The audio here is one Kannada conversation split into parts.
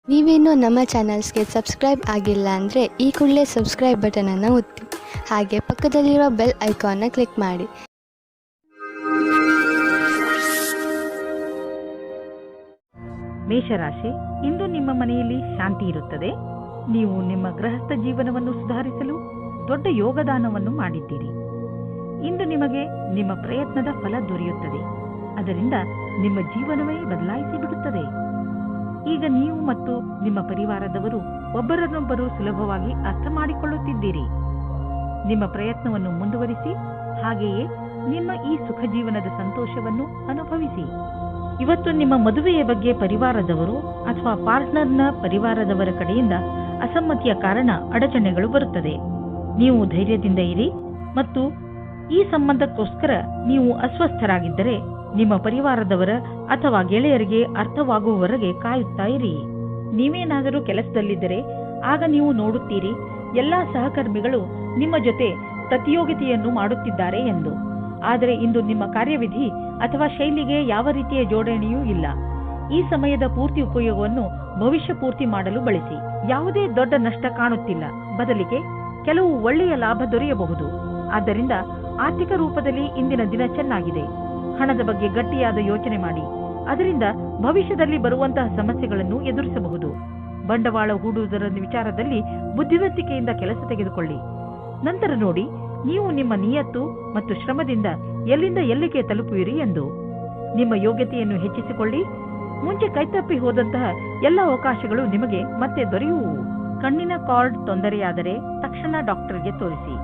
ನೀವೇನೂ ನಮ್ಮ ಚಾನಲ್ಸ್ಗೆ ಸಬ್ಸ್ಕ್ರೈಬ್ ಆಗಿಲ್ಲ ಅಂದರೆ ಈ ಕೂಡಲೇ ಸಬ್ಸ್ಕ್ರೈಬ್ ಬಟನನ್ನು ಒತ್ತಿ ಹಾಗೆ ಪಕ್ಕದಲ್ಲಿರುವ ಬೆಲ್ ಐಕಾನ್ನ ಕ್ಲಿಕ್ ಮಾಡಿ. ಮೇಷರಾಶಿ, ಇಂದು ನಿಮ್ಮ ಮನೆಯಲ್ಲಿ ಶಾಂತಿ ಇರುತ್ತದೆ. ನೀವು ನಿಮ್ಮ ಗೃಹಸ್ಥ ಜೀವನವನ್ನು ಸುಧಾರಿಸಲು ದೊಡ್ಡ ಯೋಗದಾನವನ್ನು ಮಾಡಿದ್ದೀರಿ. ಇಂದು ನಿಮಗೆ ನಿಮ್ಮ ಪ್ರಯತ್ನದ ಫಲ ದೊರೆಯುತ್ತದೆ. ಅದರಿಂದ ನಿಮ್ಮ ಜೀವನವೇ ಬದಲಾಯಿಸಿ ಬಿಡುತ್ತದೆ. ಈಗ ನೀವು ಮತ್ತು ನಿಮ್ಮ ಪರಿವಾರದವರು ಒಬ್ಬರನ್ನೊಬ್ಬರು ಸುಲಭವಾಗಿ ಅರ್ಥ ಮಾಡಿಕೊಳ್ಳುತ್ತಿದ್ದೀರಿ. ನಿಮ್ಮ ಪ್ರಯತ್ನವನ್ನು ಮುಂದುವರಿಸಿ, ಹಾಗೆಯೇ ನಿಮ್ಮ ಈ ಸುಖ ಜೀವನದ ಸಂತೋಷವನ್ನು ಅನುಭವಿಸಿ. ಇವತ್ತು ನಿಮ್ಮ ಮದುವೆಯ ಬಗ್ಗೆ ಪರಿವಾರದವರು ಅಥವಾ ಪಾರ್ಟ್ನರ್ನ ಪರಿವಾರದವರ ಕಡೆಯಿಂದ ಅಸಮ್ಮತಿಯ ಕಾರಣ ಅಡಚಣೆಗಳು ಬರುತ್ತದೆ. ನೀವು ಧೈರ್ಯದಿಂದ ಇರಿ ಮತ್ತು ಈ ಸಂಬಂಧಕ್ಕೋಸ್ಕರ ನೀವು ಅಸ್ವಸ್ಥರಾಗಿದ್ದರೆ ನಿಮ್ಮ ಪರಿವಾರದವರ ಅಥವಾ ಗೆಳೆಯರಿಗೆ ಅರ್ಥವಾಗುವವರೆಗೆ ಕಾಯುತ್ತಾ ಇರಿ. ನೀವೇನಾದರೂ ಕೆಲಸದಲ್ಲಿದ್ದರೆ ಆಗ ನೀವು ನೋಡುತ್ತೀರಿ ಎಲ್ಲಾ ಸಹಕರ್ಮಿಗಳು ನಿಮ್ಮ ಜೊತೆ ಪ್ರತಿಯೋಗಿತೆಯನ್ನು ಮಾಡುತ್ತಿದ್ದಾರೆ ಎಂದು. ಆದರೆ ಇಂದು ನಿಮ್ಮ ಕಾರ್ಯವಿಧಿ ಅಥವಾ ಶೈಲಿಗೆ ಯಾವ ರೀತಿಯ ಜೋಡಣೆಯೂ ಇಲ್ಲ. ಈ ಸಮಯದ ಪೂರ್ತಿ ಉಪಯೋಗವನ್ನು ಭವಿಷ್ಯ ಪೂರ್ತಿ ಮಾಡಲು ಬಳಸಿ. ಯಾವುದೇ ದೊಡ್ಡ ನಷ್ಟ ಕಾಣುತ್ತಿಲ್ಲ, ಬದಲಿಗೆ ಕೆಲವು ಒಳ್ಳೆಯ ಲಾಭ ದೊರೆಯಬಹುದು. ಆದ್ದರಿಂದ ಆರ್ಥಿಕ ರೂಪದಲ್ಲಿ ಇಂದಿನ ದಿನ ಚೆನ್ನಾಗಿದೆ. ಹಣದ ಬಗ್ಗೆ ಗಟ್ಟಿಯಾದ ಯೋಚನೆ ಮಾಡಿ, ಅದರಿಂದ ಭವಿಷ್ಯದಲ್ಲಿ ಬರುವಂತಹ ಸಮಸ್ಯೆಗಳನ್ನು ಎದುರಿಸಬಹುದು. ಬಂಡವಾಳ ಹೂಡುವುದರ ವಿಚಾರದಲ್ಲಿ ಬುದ್ಧಿವಂತಿಕೆಯಿಂದ ಕೆಲಸ ತೆಗೆದುಕೊಳ್ಳಿ. ನಂತರ ನೋಡಿ ನೀವು ನಿಮ್ಮ ನಿಯತ್ತು ಮತ್ತು ಶ್ರಮದಿಂದ ಎಲ್ಲಿಂದ ಎಲ್ಲಿಗೆ ತಲುಪುವಿರಿ ಎಂದು. ನಿಮ್ಮ ಯೋಗ್ಯತೆಯನ್ನು ಹೆಚ್ಚಿಸಿಕೊಳ್ಳಿ. ಮುಂಚೆ ಕೈತಪ್ಪಿ ಹೋದಂತಹ ಎಲ್ಲ ಅವಕಾಶಗಳು ನಿಮಗೆ ಮತ್ತೆ ದೊರೆಯುವು. ಕಣ್ಣಿನ ಕಾರ್ಡ್ ತೊಂದರೆಯಾದರೆ ತಕ್ಷಣ ಡಾಕ್ಟರ್ಗೆ ತೋರಿಸಿ.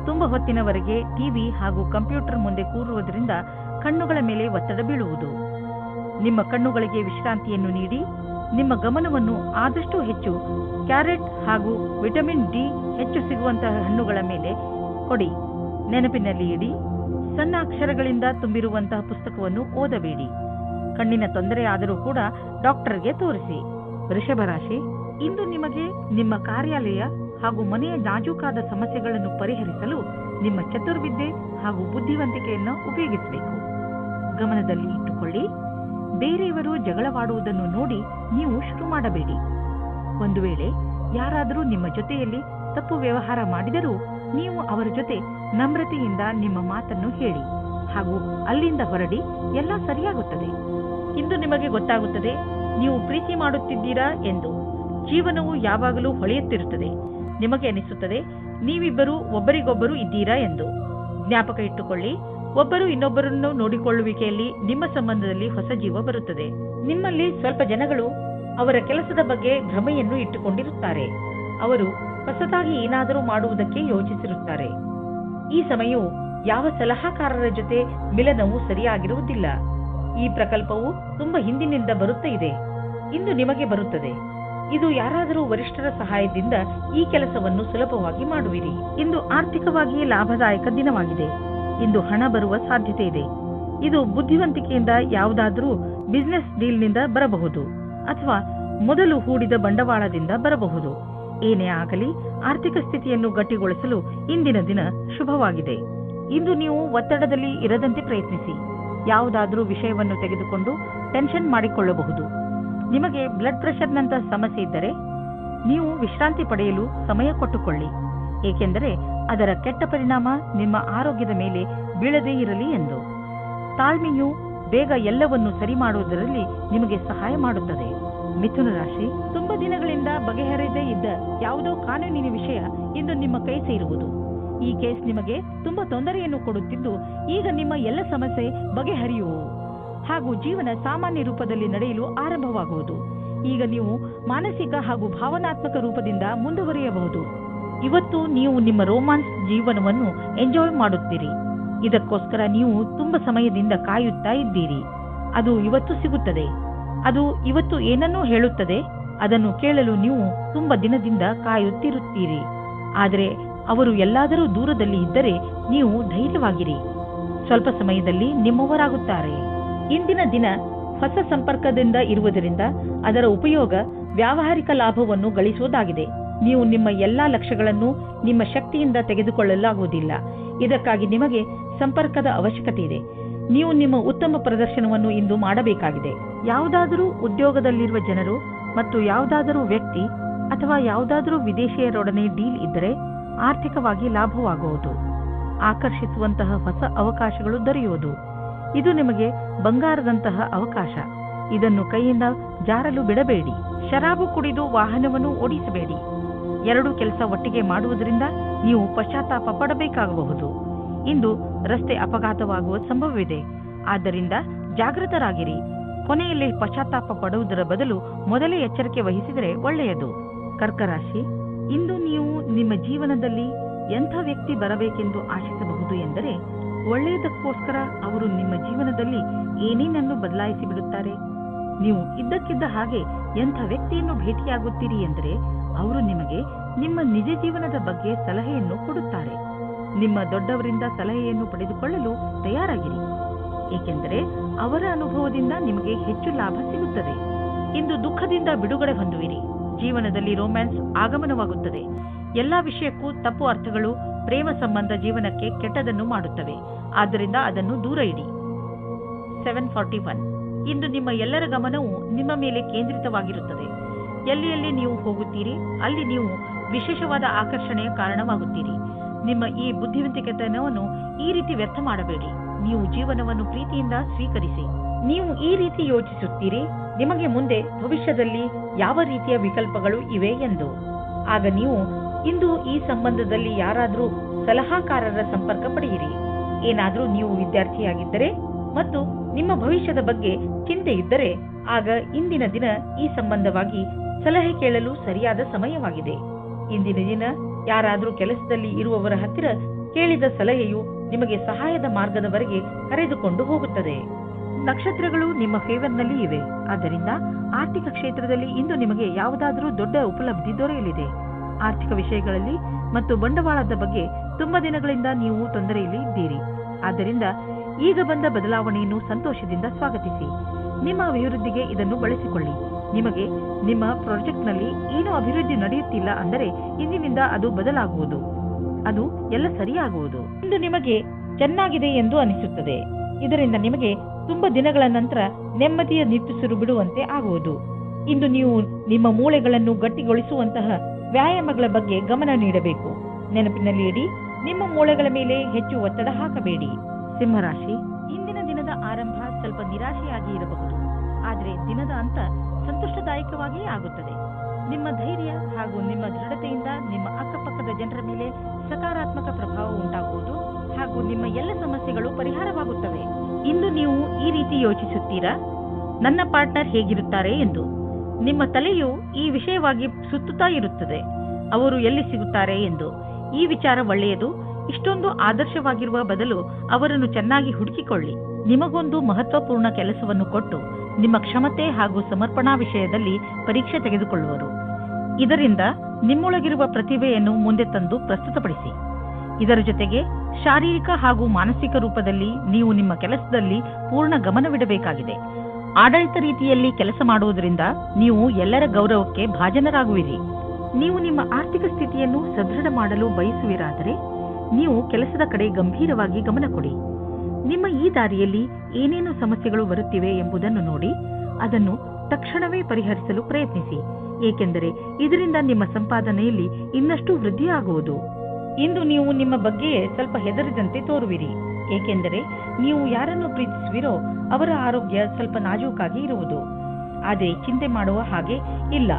ತುಂಬಾ ಹೊತ್ತಿನವರೆಗೆ ಟಿವಿ ಹಾಗೂ ಕಂಪ್ಯೂಟರ್ ಮುಂದೆ ಕೂರುವುದರಿಂದ ಕಣ್ಣುಗಳ ಮೇಲೆ ಒತ್ತಡ ಬೀಳುವುದು. ನಿಮ್ಮ ಕಣ್ಣುಗಳಿಗೆ ವಿಶ್ರಾಂತಿಯನ್ನು ನೀಡಿ. ನಿಮ್ಮ ಗಮನವನ್ನು ಆದಷ್ಟು ಹೆಚ್ಚು ಕ್ಯಾರೆಟ್ ಹಾಗೂ ವಿಟಮಿನ್ ಡಿ ಹೆಚ್ಚು ಸಿಗುವಂತಹ ಹಣ್ಣುಗಳ ಮೇಲೆ ಕೊಡಿ. ನೆನಪಿನಲ್ಲಿ ಇಡಿ, ಸಣ್ಣ ಅಕ್ಷರಗಳಿಂದ ತುಂಬಿರುವಂತಹ ಪುಸ್ತಕವನ್ನು ಓದಬೇಡಿ. ಕಣ್ಣಿನ ತೊಂದರೆ ಆದರೂ ಕೂಡ ಡಾಕ್ಟರ್ಗೆ ತೋರಿಸಿ. ವೃಷಭ ರಾಶಿ, ಇಂದು ನಿಮಗೆ ನಿಮ್ಮ ಕಾರ್ಯಾಲಯ ಹಾಗೂ ಮನೆಯ ನಾಜೂಕಾದ ಸಮಸ್ಯೆಗಳನ್ನು ಪರಿಹರಿಸಲು ನಿಮ್ಮ ಚತುರ್ವಿದ್ಯೆ ಹಾಗೂ ಬುದ್ಧಿವಂತಿಕೆಯನ್ನು ಉಪಯೋಗಿಸಬೇಕು. ಗಮನದಲ್ಲಿ ಇಟ್ಟುಕೊಳ್ಳಿ, ಬೇರೆಯವರು ಜಗಳವಾಡುವುದನ್ನು ನೋಡಿ ನೀವು ಶುರು ಮಾಡಬೇಡಿ. ಒಂದು ವೇಳೆ ಯಾರಾದರೂ ನಿಮ್ಮ ಜೊತೆಯಲ್ಲಿ ತಪ್ಪು ವ್ಯವಹಾರ ಮಾಡಿದರೂ ನೀವು ಅವರ ಜೊತೆ ನಮ್ರತೆಯಿಂದ ನಿಮ್ಮ ಮಾತನ್ನು ಹೇಳಿ ಹಾಗೂ ಅಲ್ಲಿಂದ ಹೊರಡಿ. ಎಲ್ಲ ಸರಿಯಾಗುತ್ತದೆ. ಇಂದು ನಿಮಗೆ ಗೊತ್ತಾಗುತ್ತದೆ ನೀವು ಪ್ರೀತಿ ಮಾಡುತ್ತಿದ್ದೀರಾ ಎಂದು. ಜೀವನವು ಯಾವಾಗಲೂ ಹೊಳೆಯುತ್ತಿರುತ್ತದೆ. ನಿಮಗೆ ಅನಿಸುತ್ತದೆ ನೀವಿಬ್ಬರು ಒಬ್ಬರಿಗೊಬ್ಬರು ಇದ್ದೀರಾ ಎಂದು. ಜ್ಞಾಪಕ ಇಟ್ಟುಕೊಳ್ಳಿ, ಒಬ್ಬರು ಇನ್ನೊಬ್ಬರನ್ನು ನೋಡಿಕೊಳ್ಳುವಿಕೆಯಲ್ಲಿ ನಿಮ್ಮ ಸಂಬಂಧದಲ್ಲಿ ಹೊಸ ಜೀವ ಬರುತ್ತದೆ. ನಿಮ್ಮಲ್ಲಿ ಸ್ವಲ್ಪ ಜನಗಳು ಅವರ ಕೆಲಸದ ಬಗ್ಗೆ ಭ್ರಮೆಯನ್ನು ಇಟ್ಟುಕೊಂಡಿರುತ್ತಾರೆ. ಅವರು ಹೊಸದಾಗಿ ಏನಾದರೂ ಮಾಡುವುದಕ್ಕೆ ಯೋಚಿಸಿರುತ್ತಾರೆ. ಈ ಸಮಯವು ಯಾವ ಸಲಹಾಕಾರರ ಜೊತೆ ಮಿಲನವು ಸರಿಯಾಗಿರುವುದಿಲ್ಲ. ಈ ಪ್ರಕಲ್ಪವು ತುಂಬಾ ಹಿಂದಿನಿಂದ ಬರುತ್ತಾ ಇದೆ. ಇಂದು ನಿಮಗೆ ಬರುತ್ತದೆ. ಇದು ಯಾರಾದರೂ ವರಿಷ್ಠರ ಸಹಾಯದಿಂದ ಈ ಕೆಲಸವನ್ನು ಸುಲಭವಾಗಿ ಮಾಡುವಿರಿ. ಇಂದು ಆರ್ಥಿಕವಾಗಿ ಲಾಭದಾಯಕ ದಿನವಾಗಿದೆ. ಇಂದು ಹಣ ಬರುವ ಸಾಧ್ಯತೆ ಇದೆ. ಇದು ಬುದ್ಧಿವಂತಿಕೆಯಿಂದ ಯಾವುದಾದರೂ ಬಿಸಿನೆಸ್ ಡೀಲ್ನಿಂದ ಬರಬಹುದು ಅಥವಾ ಮೊದಲು ಹೂಡಿದ ಬಂಡವಾಳದಿಂದ ಬರಬಹುದು. ಏನೇ ಆಗಲಿ, ಆರ್ಥಿಕ ಸ್ಥಿತಿಯನ್ನು ಗಟ್ಟಿಗೊಳಿಸಲು ಇಂದಿನ ದಿನ ಶುಭವಾಗಿದೆ. ಇಂದು ನೀವು ಒತ್ತಡದಲ್ಲಿ ಇರದಂತೆ ಪ್ರಯತ್ನಿಸಿ. ಯಾವುದಾದರೂ ವಿಷಯವನ್ನು ತೆಗೆದುಕೊಂಡು ಟೆನ್ಷನ್ ಮಾಡಿಕೊಳ್ಳಬಹುದು. ನಿಮಗೆ ಬ್ಲಡ್ ಪ್ರೆಷರ್ನಂತಹ ಸಮಸ್ಯೆ ಇದ್ದರೆ ನೀವು ವಿಶ್ರಾಂತಿ ಪಡೆಯಲು ಸಮಯ ಕೊಟ್ಟುಕೊಳ್ಳಿ, ಏಕೆಂದರೆ ಅದರ ಕೆಟ್ಟ ಪರಿಣಾಮ ನಿಮ್ಮ ಆರೋಗ್ಯದ ಮೇಲೆ ಬೀಳದೇ ಇರಲಿ ಎಂದು. ತಾಳ್ಮೆಯು ಬೇಗ ಎಲ್ಲವನ್ನು ಸರಿ ಮಾಡುವುದರಲ್ಲಿ ನಿಮಗೆ ಸಹಾಯ ಮಾಡುತ್ತದೆ. ಮಿಥುನ ರಾಶಿ, ತುಂಬಾ ದಿನಗಳಿಂದ ಬಗೆಹರಿಯದೇ ಇದ್ದ ಯಾವುದೋ ಕಾನೂನಿನ ವಿಷಯ ಇಂದು ನಿಮ್ಮ ಕೈ ಸೇರುವುದು. ಈ ಕೇಸ್ ನಿಮಗೆ ತುಂಬಾ ತೊಂದರೆಯನ್ನು ಕೊಡುತ್ತಿದ್ದು ಈಗ ನಿಮ್ಮ ಎಲ್ಲ ಸಮಸ್ಯೆ ಬಗೆಹರಿಯುವು ಹಾಗೂ ಜೀವನ ಸಾಮಾನ್ಯ ರೂಪದಲ್ಲಿ ನಡೆಯಲು ಆರಂಭವಾಗುವುದು. ಈಗ ನೀವು ಮಾನಸಿಕ ಹಾಗೂ ಭಾವನಾತ್ಮಕ ರೂಪದಿಂದ ಮುಂದುವರಿಯಬಹುದು. ಇವತ್ತು ನೀವು ನಿಮ್ಮ ರೋಮಾನ್ಸ್ ಜೀವನವನ್ನು ಎಂಜಾಯ್ ಮಾಡುತ್ತೀರಿ. ಇದಕ್ಕೋಸ್ಕರ ನೀವು ತುಂಬಾ ಸಮಯದಿಂದ ಕಾಯುತ್ತಾ ಇದ್ದೀರಿ. ಅದು ಇವತ್ತು ಸಿಗುತ್ತದೆ. ಅದು ಇವತ್ತು ಏನನ್ನೂ ಹೇಳುತ್ತದೆ. ಅದನ್ನು ಕೇಳಲು ನೀವು ತುಂಬಾ ದಿನದಿಂದ ಕಾಯುತ್ತಿರುತ್ತೀರಿ. ಆದರೆ ಅವರು ಎಲ್ಲಾದರೂ ದೂರದಲ್ಲಿ ಇದ್ದರೆ ನೀವು ಧೈರ್ಯವಾಗಿರಿ. ಸ್ವಲ್ಪ ಸಮಯದಲ್ಲಿ ನಿಮ್ಮವರಾಗುತ್ತಾರೆ. ಇಂದಿನ ದಿನ ಹೊಸ ಸಂಪರ್ಕದಿಂದ ಇರುವುದರಿಂದ ಅದರ ಉಪಯೋಗ ವ್ಯಾವಹಾರಿಕ ಲಾಭವನ್ನು ಗಳಿಸುವುದಾಗಿದೆ. ನೀವು ನಿಮ್ಮ ಎಲ್ಲಾ ಲಕ್ಷ್ಯಗಳನ್ನು ನಿಮ್ಮ ಶಕ್ತಿಯಿಂದ ತೆಗೆದುಕೊಳ್ಳಲಾಗುವುದಿಲ್ಲ. ಇದಕ್ಕಾಗಿ ನಿಮಗೆ ಸಂಪರ್ಕದ ಅವಶ್ಯಕತೆ ಇದೆ. ನೀವು ನಿಮ್ಮ ಉತ್ತಮ ಪ್ರದರ್ಶನವನ್ನು ಇಂದು ಮಾಡಬೇಕಾಗಿದೆ. ಯಾವುದಾದರೂ ಉದ್ಯೋಗದಲ್ಲಿರುವ ಜನರು ಮತ್ತು ಯಾವುದಾದರೂ ವ್ಯಕ್ತಿ ಅಥವಾ ಯಾವುದಾದರೂ ವಿದೇಶಿಯರೊಡನೆ ಡೀಲ್ ಇದ್ದರೆ ಆರ್ಥಿಕವಾಗಿ ಲಾಭವಾಗುವುದು. ಆಕರ್ಷಿಸುವಂತಹ ಹೊಸ ಅವಕಾಶಗಳು ದೊರೆಯುವುದು. ಇದು ನಿಮಗೆ ಬಂಗಾರದಂತಹ ಅವಕಾಶ. ಇದನ್ನು ಕೈಯಿಂದ ಜಾರಲು ಬಿಡಬೇಡಿ. ಶರಾಬು ಕುಡಿದು ವಾಹನವನ್ನು ಓಡಿಸಬೇಡಿ. ಎರಡು ಕೆಲಸ ಒಟ್ಟಿಗೆ ಮಾಡುವುದರಿಂದ ನೀವು ಪಶ್ಚಾತ್ತಾಪ ಪಡಬೇಕಾಗಬಹುದು. ಇಂದು ರಸ್ತೆ ಅಪಘಾತವಾಗುವ ಸಂಭವವಿದೆ. ಆದ್ದರಿಂದ ಜಾಗೃತರಾಗಿರಿ. ಕೊನೆಯಲ್ಲಿ ಪಶ್ಚಾತ್ತಾಪ ಪಡುವುದರ ಬದಲು ಮೊದಲೇ ಎಚ್ಚರಿಕೆ ವಹಿಸಿದರೆ ಒಳ್ಳೆಯದು. ಕರ್ಕರಾಶಿ, ಇಂದು ನೀವು ನಿಮ್ಮ ಜೀವನದಲ್ಲಿ ಎಂಥ ವ್ಯಕ್ತಿ ಬರಬೇಕೆಂದು ಆಶಿಸಬಹುದು ಎಂದರೆ, ಒಳ್ಳೆಯದಕ್ಕೋಸ್ಕರ ಅವರು ನಿಮ್ಮ ಜೀವನದಲ್ಲಿ ಏನೇನನ್ನು ಬದಲಾಯಿಸಿ ಬಿಡುತ್ತಾರೆ. ನೀವು ಇದ್ದಕ್ಕಿದ್ದ ಹಾಗೆ ಎಂಥ ವ್ಯಕ್ತಿಯನ್ನು ಭೇಟಿಯಾಗುತ್ತೀರಿ ಎಂದರೆ, ಅವರು ನಿಮಗೆ ನಿಮ್ಮ ನಿಜ ಜೀವನದ ಬಗ್ಗೆ ಸಲಹೆಯನ್ನು ಕೊಡುತ್ತಾರೆ. ನಿಮ್ಮ ದೊಡ್ಡವರಿಂದ ಸಲಹೆಯನ್ನು ಪಡೆದುಕೊಳ್ಳಲು ತಯಾರಾಗಿರಿ, ಏಕೆಂದರೆ ಅವರ ಅನುಭವದಿಂದ ನಿಮಗೆ ಹೆಚ್ಚು ಲಾಭ ಸಿಗುತ್ತದೆ. ಇಂದು ದುಃಖದಿಂದ ಬಿಡುಗಡೆ ಹೊಂದುವಿರಿ. ಜೀವನದಲ್ಲಿ ರೊಮ್ಯಾನ್ಸ್ ಆಗಮನವಾಗುತ್ತದೆ. ಎಲ್ಲಾ ವಿಷಯಕ್ಕೂ ತಪ್ಪು ಅರ್ಥಗಳು ಪ್ರೇಮ ಸಂಬಂಧ ಜೀವನಕ್ಕೆ ಕೆಟ್ಟದನ್ನು ಮಾಡುತ್ತವೆ. ಆದ್ದರಿಂದ ಅದನ್ನು ದೂರ ಇಡಿ. 741. ಇಂದು ನಿಮ್ಮ ಎಲ್ಲರ ಗಮನವು ನಿಮ್ಮ ಮೇಲೆ ಕೇಂದ್ರಿತವಾಗಿರುತ್ತದೆ. ಎಲ್ಲಿ ನೀವು ಹೋಗುತ್ತೀರಿ ಅಲ್ಲಿ ನೀವು ವಿಶೇಷವಾದ ಆಕರ್ಷಣೆಯ ಕಾರಣವಾಗುತ್ತೀರಿ. ನಿಮ್ಮ ಈ ಬುದ್ಧಿವಂತಿಕೆತನವನ್ನು ಈ ರೀತಿ ವ್ಯರ್ಥ ಮಾಡಬೇಡಿ. ನೀವು ಜೀವನವನ್ನು ಪ್ರೀತಿಯಿಂದ ಸ್ವೀಕರಿಸಿ. ನೀವು ಈ ರೀತಿ ಯೋಚಿಸುತ್ತೀರಿ, ನಿಮಗೆ ಮುಂದೆ ಭವಿಷ್ಯದಲ್ಲಿ ಯಾವ ರೀತಿಯ ವಿಕಲ್ಪಗಳು ಇವೆ ಎಂದು. ಆಗ ನೀವು ಇಂದು ಈ ಸಂಬಂಧದಲ್ಲಿ ಯಾರಾದರೂ ಸಲಹಾಕಾರರ ಸಂಪರ್ಕ ಪಡೆಯಿರಿ. ಏನಾದರೂ ನೀವು ವಿದ್ಯಾರ್ಥಿಯಾಗಿದ್ದರೆ ಮತ್ತು ನಿಮ್ಮ ಭವಿಷ್ಯದ ಬಗ್ಗೆ ಚಿಂತೆ ಇದ್ದರೆ, ಆಗ ಇಂದಿನ ದಿನ ಈ ಸಂಬಂಧವಾಗಿ ಸಲಹೆ ಕೇಳಲು ಸರಿಯಾದ ಸಮಯವಾಗಿದೆ. ಇಂದಿನ ದಿನ ಯಾರಾದರೂ ಕೆಲಸದಲ್ಲಿ ಇರುವವರ ಹತ್ತಿರ ಕೇಳಿದ ಸಲಹೆಯು ನಿಮಗೆ ಸಹಾಯದ ಮಾರ್ಗದವರೆಗೆ ಕರೆದುಕೊಂಡು ಹೋಗುತ್ತದೆ. ನಕ್ಷತ್ರಗಳು ನಿಮ್ಮ ಫೇವರ್ನಲ್ಲಿ ಇವೆ. ಆದ್ದರಿಂದ ಆರ್ಥಿಕ ಕ್ಷೇತ್ರದಲ್ಲಿ ಇಂದು ನಿಮಗೆ ಯಾವುದಾದರೂ ದೊಡ್ಡ ಉಪಲಬ್ಧಿ ದೊರೆಯಲಿದೆ. ಆರ್ಥಿಕ ವಿಷಯಗಳಲ್ಲಿ ಮತ್ತು ಬಂಡವಾಳದ ಬಗ್ಗೆ ತುಂಬಾ ದಿನಗಳಿಂದ ನೀವು ತೊಂದರೆಯಲ್ಲಿ ಇದ್ದೀರಿ. ಆದ್ದರಿಂದ ಈಗ ಬಂದ ಬದಲಾವಣೆಯನ್ನು ಸಂತೋಷದಿಂದ ಸ್ವಾಗತಿಸಿ. ನಿಮ್ಮ ಅಭಿವೃದ್ಧಿಗೆ ಇದನ್ನು ಬಳಸಿಕೊಳ್ಳಿ. ನಿಮಗೆ ನಿಮ್ಮ ಪ್ರಾಜೆಕ್ಟ್ನಲ್ಲಿ ಏನೋ ಅಭಿವೃದ್ಧಿ ನಡೆಯುತ್ತಿಲ್ಲ ಅಂದರೆ ಇಂದಿನಿಂದ ಅದು ಬದಲಾಗುವುದು. ಅದು ಎಲ್ಲ ಸರಿಯಾಗುವುದು. ಇಂದು ನಿಮಗೆ ಚೆನ್ನಾಗಿದೆ ಎಂದು ಅನಿಸುತ್ತದೆ. ಇದರಿಂದ ನಿಮಗೆ ತುಂಬಾ ದಿನಗಳ ನಂತರ ನೆಮ್ಮದಿಯ ನಿಟ್ಟುಸಿರು ಬಿಡುವಂತೆ ಆಗುವುದು. ಇಂದು ನೀವು ನಿಮ್ಮ ಮೂಳೆಗಳನ್ನು ಗಟ್ಟಿಗೊಳಿಸುವಂತಹ ವ್ಯಾಯಾಮಗಳ ಬಗ್ಗೆ ಗಮನ ನೀಡಬೇಕು. ನೆನಪಿನಲ್ಲಿ ಇಡಿ, ನಿಮ್ಮ ಮೂಳೆಗಳ ಮೇಲೆ ಹೆಚ್ಚು ಒತ್ತಡ ಹಾಕಬೇಡಿ. ಸಿಂಹರಾಶಿ, ಇಂದಿನ ದಿನದ ಆರಂಭ ಸ್ವಲ್ಪ ನಿರಾಶೆಯಾಗಿ ಇರಬಹುದು, ಆದರೆ ದಿನದ ಅಂತ ಸಂತೋಷದಾಯಕವಾಗಿಯೇ ಆಗುತ್ತದೆ. ನಿಮ್ಮ ಧೈರ್ಯ ಹಾಗೂ ನಿಮ್ಮ ದೃಢತೆಯಿಂದ ನಿಮ್ಮ ಅಕ್ಕಪಕ್ಕದ ಜನರ ಮೇಲೆ ಸಕಾರಾತ್ಮಕ ಪ್ರಭಾವ ಉಂಟಾಗುವುದು ಹಾಗೂ ನಿಮ್ಮ ಎಲ್ಲ ಸಮಸ್ಯೆಗಳು ಪರಿಹಾರವಾಗುತ್ತವೆ. ಇಂದು ನೀವು ಈ ರೀತಿ ಯೋಚಿಸುತ್ತೀರಾ, ನನ್ನ ಪಾರ್ಟ್ನರ್ ಹೇಗಿರುತ್ತಾರೆ ಎಂದು. ನಿಮ್ಮ ತಲೆಯು ಈ ವಿಷಯವಾಗಿ ಸುತ್ತುತ್ತಾ ಇರುತ್ತದೆ, ಅವರು ಎಲ್ಲಿ ಸಿಗುತ್ತಾರೆ ಎಂದು. ಈ ವಿಚಾರ ಒಳ್ಳೆಯದು. ಇಷ್ಟೊಂದು ಆದರ್ಶವಾಗಿರುವ ಬದಲು ಅವರನ್ನು ಚೆನ್ನಾಗಿ ಹುಡುಕಿಕೊಳ್ಳಿ. ನಿಮಗೊಂದು ಮಹತ್ವಪೂರ್ಣ ಕೆಲಸವನ್ನು ಕೊಟ್ಟು ನಿಮ್ಮ ಕ್ಷಮತೆ ಹಾಗೂ ಸಮರ್ಪಣಾ ವಿಷಯದಲ್ಲಿ ಪರೀಕ್ಷೆ ತೆಗೆದುಕೊಳ್ಳುವರು. ಇದರಿಂದ ನಿಮ್ಮೊಳಗಿರುವ ಪ್ರತಿಭೆಯನ್ನು ಮುಂದೆ ತಂದು ಪ್ರಸ್ತುತಪಡಿಸಿ. ಇದರ ಜೊತೆಗೆ ಶಾರೀರಿಕ ಹಾಗೂ ಮಾನಸಿಕ ರೂಪದಲ್ಲಿ ನೀವು ನಿಮ್ಮ ಕೆಲಸದಲ್ಲಿ ಪೂರ್ಣ ಗಮನವಿಡಬೇಕಾಗಿದೆ. ಆಡಳಿತ ರೀತಿಯಲ್ಲಿ ಕೆಲಸ ಮಾಡುವುದರಿಂದ ನೀವು ಎಲ್ಲರ ಗೌರವಕ್ಕೆ ಭಾಜನರಾಗುವಿರಿ. ನೀವು ನಿಮ್ಮ ಆರ್ಥಿಕ ಸ್ಥಿತಿಯನ್ನು ಸದೃಢ ಮಾಡಲು ಬಯಸುವಿರಾದರೆ ನೀವು ಕೆಲಸದ ಕಡೆ ಗಂಭೀರವಾಗಿ ಗಮನ ಕೊಡಿ. ನಿಮ್ಮ ಈ ದಾರಿಯಲ್ಲಿ ಏನೇನು ಸಮಸ್ಯೆಗಳು ಬರುತ್ತಿವೆ ಎಂಬುದನ್ನು ನೋಡಿ ಅದನ್ನು ತಕ್ಷಣವೇ ಪರಿಹರಿಸಲು ಪ್ರಯತ್ನಿಸಿ, ಏಕೆಂದರೆ ಇದರಿಂದ ನಿಮ್ಮ ಸಂಪಾದನೆಯಲ್ಲಿ ಇನ್ನಷ್ಟು ವೃದ್ಧಿಯಾಗುವುದು. ಇಂದು ನೀವು ನಿಮ್ಮ ಬಗ್ಗೆ ಸ್ವಲ್ಪ ಹೆದರಿದಂತೆ ತೋರುವಿರಿ, ಏಕೆಂದರೆ ನೀವು ಯಾರನ್ನು ಪ್ರೀತಿಸುವಿರೋ ಅವರ ಆರೋಗ್ಯ ಸ್ವಲ್ಪ ನಾಜೂಕಾಗಿ ಇರುವುದು. ಆದರೆ ಚಿಂತೆ ಮಾಡುವ ಹಾಗೆ ಇಲ್ಲ.